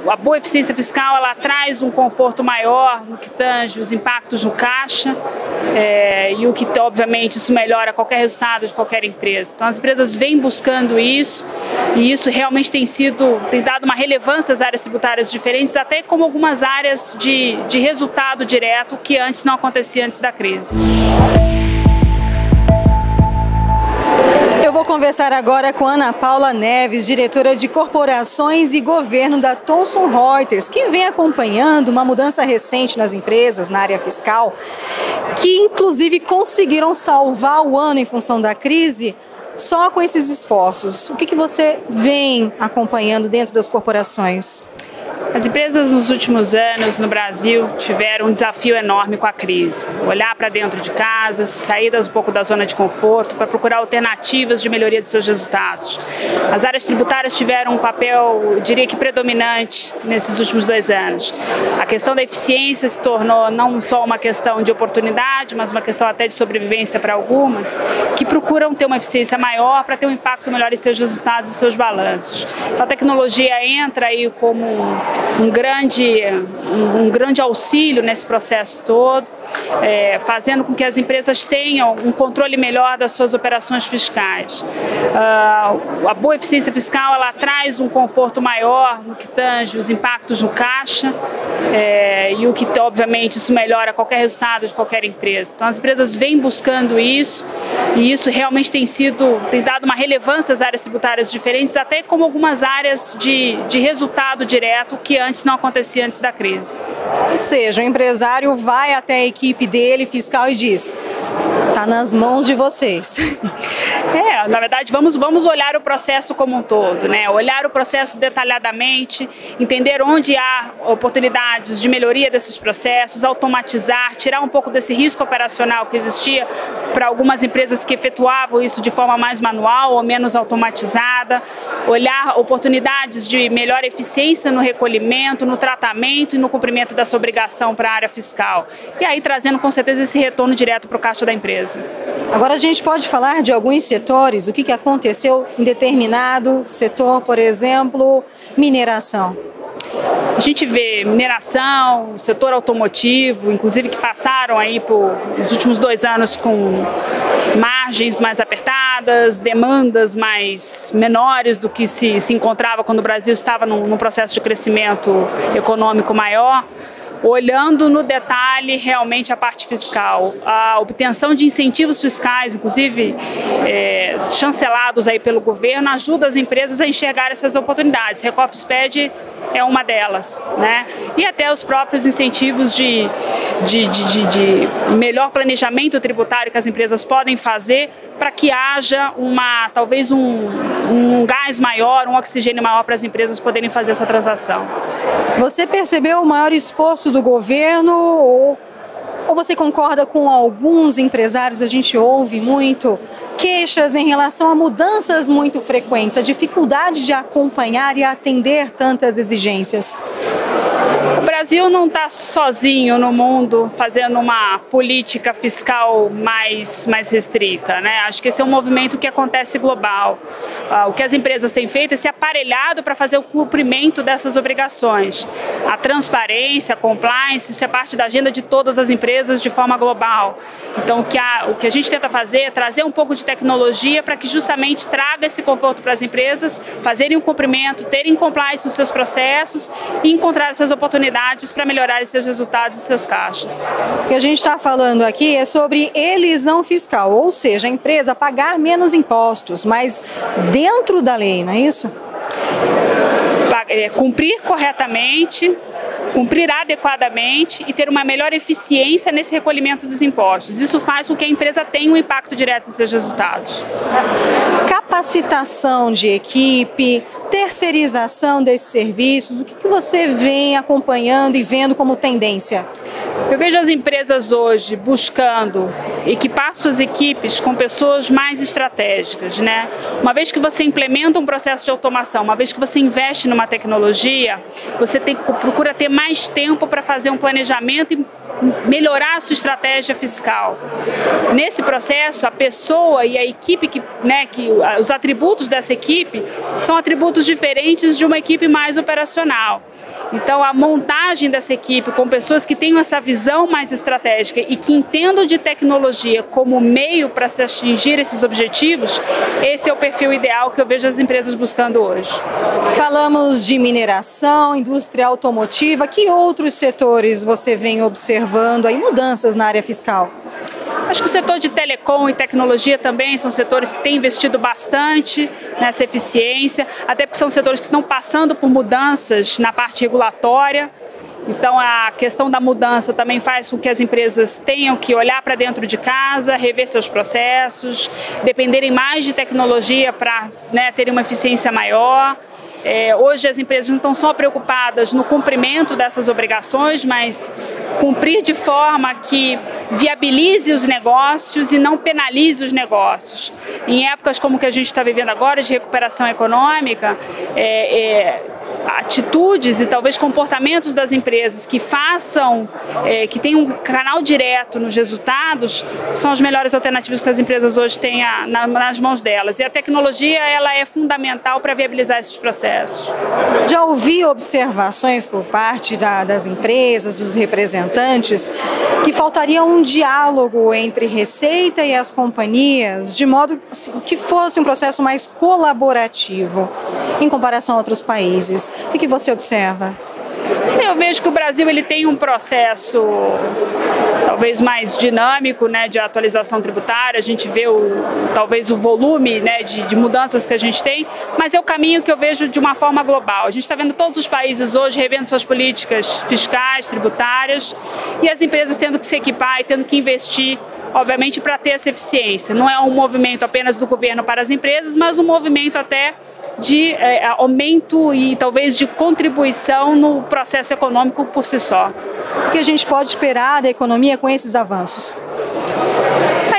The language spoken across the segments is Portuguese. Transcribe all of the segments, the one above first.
A boa eficiência fiscal, ela traz um conforto maior no que tange os impactos no caixa, e o que, obviamente, isso melhora qualquer resultado de qualquer empresa. Então, as empresas vêm buscando isso, e isso realmente tem dado uma relevância às áreas tributárias diferentes, até como algumas áreas de resultado direto que antes não acontecia antes da crise. Eu vou conversar agora com Ana Paula Neves, diretora de Corporações e Governo da Thomson Reuters, que vem acompanhando uma mudança recente nas empresas, na área fiscal, que inclusive conseguiram salvar o ano em função da crise só com esses esforços. O que você vem acompanhando dentro das corporações? As empresas nos últimos anos no Brasil tiveram um desafio enorme com a crise. Olhar para dentro de casa, sair um pouco da zona de conforto para procurar alternativas de melhoria de seus resultados. As áreas tributárias tiveram um papel, eu diria que predominante nesses últimos 2 anos. A questão da eficiência se tornou não só uma questão de oportunidade, mas uma questão até de sobrevivência para algumas, que procuram ter uma eficiência maior para ter um impacto melhor em seus resultados e seus balanços. Então a tecnologia entra aí como um grande auxílio nesse processo todo, fazendo com que as empresas tenham um controle melhor das suas operações fiscais. A boa eficiência fiscal, ela traz um conforto maior no que tange os impactos no caixa, e o que, obviamente, isso melhora qualquer resultado de qualquer empresa. Então, as empresas vêm buscando isso, e isso realmente tem dado uma relevância às áreas tributárias diferentes, até como algumas áreas de resultado direto que antes não acontecia antes da crise. Ou seja, o empresário vai até a equipe dele, fiscal, e diz: está nas mãos de vocês. Na verdade, vamos olhar o processo como um todo, né? Olhar o processo detalhadamente, entender onde há oportunidades de melhoria desses processos, automatizar, tirar um pouco desse risco operacional que existia para algumas empresas que efetuavam isso de forma mais manual ou menos automatizada, olhar oportunidades de melhor eficiência no recolhimento, no tratamento e no cumprimento dessa obrigação para a área fiscal. E aí trazendo com certeza esse retorno direto para o caixa da empresa. Agora a gente pode falar de alguns setores, o que aconteceu em determinado setor, por exemplo, mineração. A gente vê mineração, setor automotivo, inclusive que passaram aí por os últimos 2 anos com margens mais apertadas, demandas menores do que se encontrava quando o Brasil estava num processo de crescimento econômico maior. Olhando no detalhe realmente a parte fiscal, a obtenção de incentivos fiscais, inclusive chancelados aí pelo governo, ajuda as empresas a enxergar essas oportunidades. Recofisped é uma delas, né? E até os próprios incentivos de melhor planejamento tributário que as empresas podem fazer para que haja talvez um gás maior, um oxigênio maior para as empresas poderem fazer essa transação. Você percebeu o maior esforço do governo ou você concorda com alguns empresários? A gente ouve muito queixas em relação a mudanças muito frequentes, a dificuldade de acompanhar e atender tantas exigências. O Brasil não está sozinho no mundo fazendo uma política fiscal mais restrita, né? Acho que esse é um movimento que acontece global. O que as empresas têm feito é se aparelhado para fazer o cumprimento dessas obrigações. A transparência, a compliance, isso é parte da agenda de todas as empresas de forma global. Então, o que a gente tenta fazer é trazer um pouco de tecnologia para que justamente traga esse conforto para as empresas, fazerem o cumprimento, terem compliance nos seus processos e encontrar essas oportunidades para melhorar seus resultados e seus caixas. O que a gente está falando aqui é sobre elisão fiscal, ou seja, a empresa pagar menos impostos, mas dentro da lei, não é isso? Cumprir corretamente, cumprir adequadamente e ter uma melhor eficiência nesse recolhimento dos impostos. Isso faz com que a empresa tenha um impacto direto em seus resultados. Capacitação de equipe, terceirização desses serviços, o que você vem acompanhando e vendo como tendência? Eu vejo as empresas hoje buscando equipar suas equipes com pessoas mais estratégicas, né? Uma vez que você implementa um processo de automação, uma vez que você investe numa tecnologia, você procura ter mais tempo para fazer um planejamento e melhorar a sua estratégia fiscal. Nesse processo, a pessoa e a equipe, os atributos dessa equipe são atributos diferentes de uma equipe mais operacional. Então, a montagem dessa equipe com pessoas que tenham essa visão mais estratégica e que entendam de tecnologia como meio para se atingir esses objetivos, esse é o perfil ideal que eu vejo as empresas buscando hoje. Falamos de mineração, indústria automotiva. Que outros setores você vem observando aí mudanças na área fiscal? Acho que o setor de telecom e tecnologia também são setores que têm investido bastante nessa eficiência, até porque são setores que estão passando por mudanças na parte regulatória. Então, a questão da mudança também faz com que as empresas tenham que olhar para dentro de casa, rever seus processos, dependerem mais de tecnologia para terem uma eficiência maior. Hoje as empresas não estão só preocupadas no cumprimento dessas obrigações, mas cumprir de forma que viabilize os negócios e não penalize os negócios. Em épocas como que a gente está vivendo agora, de recuperação econômica, atitudes e talvez comportamentos das empresas que façam, que tenham um canal direto nos resultados, são as melhores alternativas que as empresas hoje têm nas mãos delas. E a tecnologia, ela é fundamental para viabilizar esses processos. Já ouvi observações por parte das empresas, dos representantes, que faltaria um diálogo entre Receita e as companhias, de modo que fosse um processo mais colaborativo em comparação a outros países. O que você observa? Eu vejo que o Brasil ele tem um processo talvez mais dinâmico, de atualização tributária. A gente vê talvez o volume de mudanças que a gente tem, mas é o caminho que eu vejo de uma forma global. A gente está vendo todos os países hoje revendo suas políticas fiscais, tributárias, e as empresas tendo que se equipar e tendo que investir, obviamente, para ter essa eficiência. Não é um movimento apenas do governo para as empresas, mas um movimento até de aumento e talvez de contribuição no processo econômico por si só. O que a gente pode esperar da economia com esses avanços?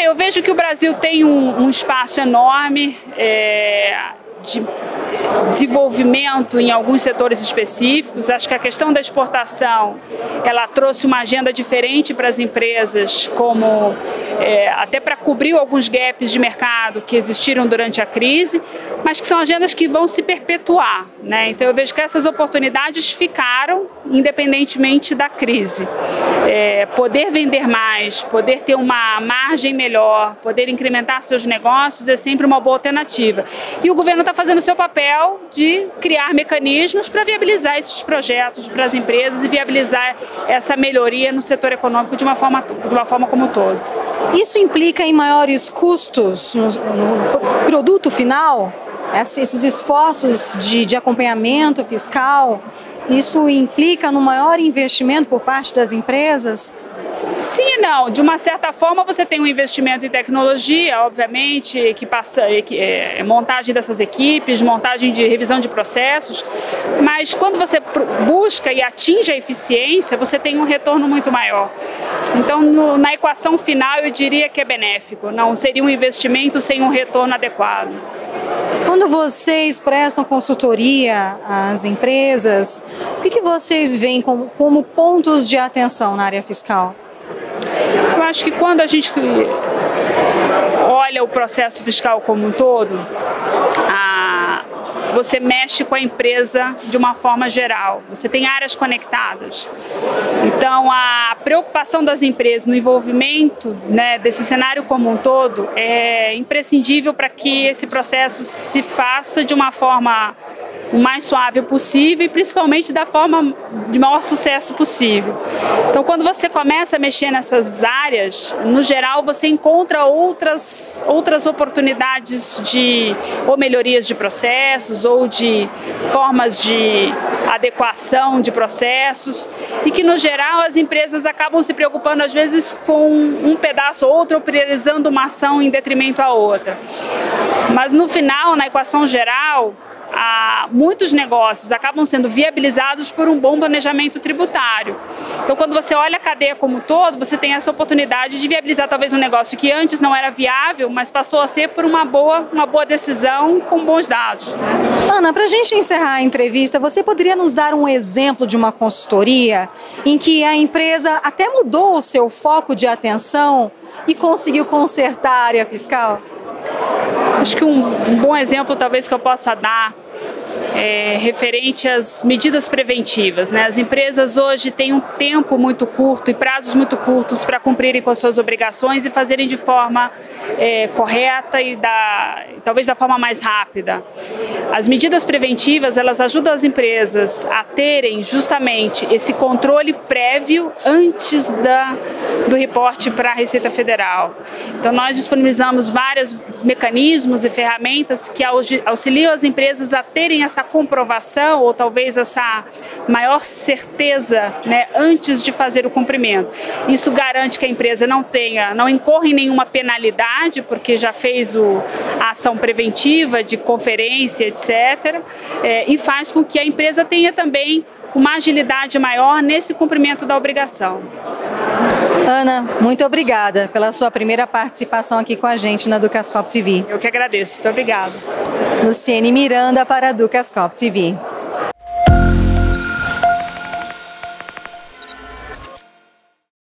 Eu vejo que o Brasil tem um espaço enorme de desenvolvimento em alguns setores específicos. Acho que a questão da exportação, ela trouxe uma agenda diferente para as empresas, como até para cobrir alguns gaps de mercado que existiram durante a crise, mas que são agendas que vão se perpetuar, Então eu vejo que essas oportunidades ficaram independentemente da crise. Poder vender mais, poder ter uma margem melhor, poder incrementar seus negócios é sempre uma boa alternativa. E o governo está fazendo o seu papel de criar mecanismos para viabilizar esses projetos para as empresas e viabilizar essa melhoria no setor econômico de uma forma como um todo. Isso implica em maiores custos no produto final? Esses esforços de acompanhamento fiscal, isso implica no maior investimento por parte das empresas? Sim e não. De uma certa forma, você tem um investimento em tecnologia, obviamente, montagem dessas equipes, montagem de revisão de processos, mas quando você busca e atinge a eficiência, você tem um retorno muito maior. Então, na equação final, eu diria que é benéfico, não seria um investimento sem um retorno adequado. Quando vocês prestam consultoria às empresas, o que vocês veem como pontos de atenção na área fiscal? Eu acho que quando a gente olha o processo fiscal como um todo, você mexe com a empresa de uma forma geral, você tem áreas conectadas. Então, a preocupação das empresas no envolvimento desse cenário como um todo é imprescindível para que esse processo se faça de uma forma o mais suave possível e principalmente da forma de maior sucesso possível. Então, quando você começa a mexer nessas áreas, no geral você encontra outras oportunidades ou melhorias de processos ou de formas de adequação de processos e que no geral as empresas acabam se preocupando às vezes com um pedaço ou outro, ou priorizando uma ação em detrimento à outra. Mas no final, na equação geral, muitos negócios acabam sendo viabilizados por um bom planejamento tributário. Então, quando você olha a cadeia como um todo, você tem essa oportunidade de viabilizar talvez um negócio que antes não era viável, mas passou a ser por uma boa decisão com bons dados. Ana, para a gente encerrar a entrevista, você poderia nos dar um exemplo de uma consultoria em que a empresa até mudou o seu foco de atenção e conseguiu consertar a área fiscal? Acho que um bom exemplo talvez que eu possa dar referente às medidas preventivas, né? As empresas hoje têm um tempo muito curto e prazos muito curtos para cumprirem com as suas obrigações e fazerem de forma correta e talvez da forma mais rápida. As medidas preventivas, elas ajudam as empresas a terem justamente esse controle prévio antes do reporte para a Receita Federal. Então, nós disponibilizamos vários mecanismos e ferramentas que auxiliam as empresas a terem essa comprovação ou talvez essa maior certeza, né, antes de fazer o cumprimento. Isso garante que a empresa não incorra em nenhuma penalidade, porque já fez a ação preventiva de conferência, etc. E faz com que a empresa tenha também uma agilidade maior nesse cumprimento da obrigação. Ana, muito obrigada pela sua primeira participação aqui com a gente na Ducascope TV. Eu que agradeço. Muito obrigada. Luciene Miranda para a Ducascope TV.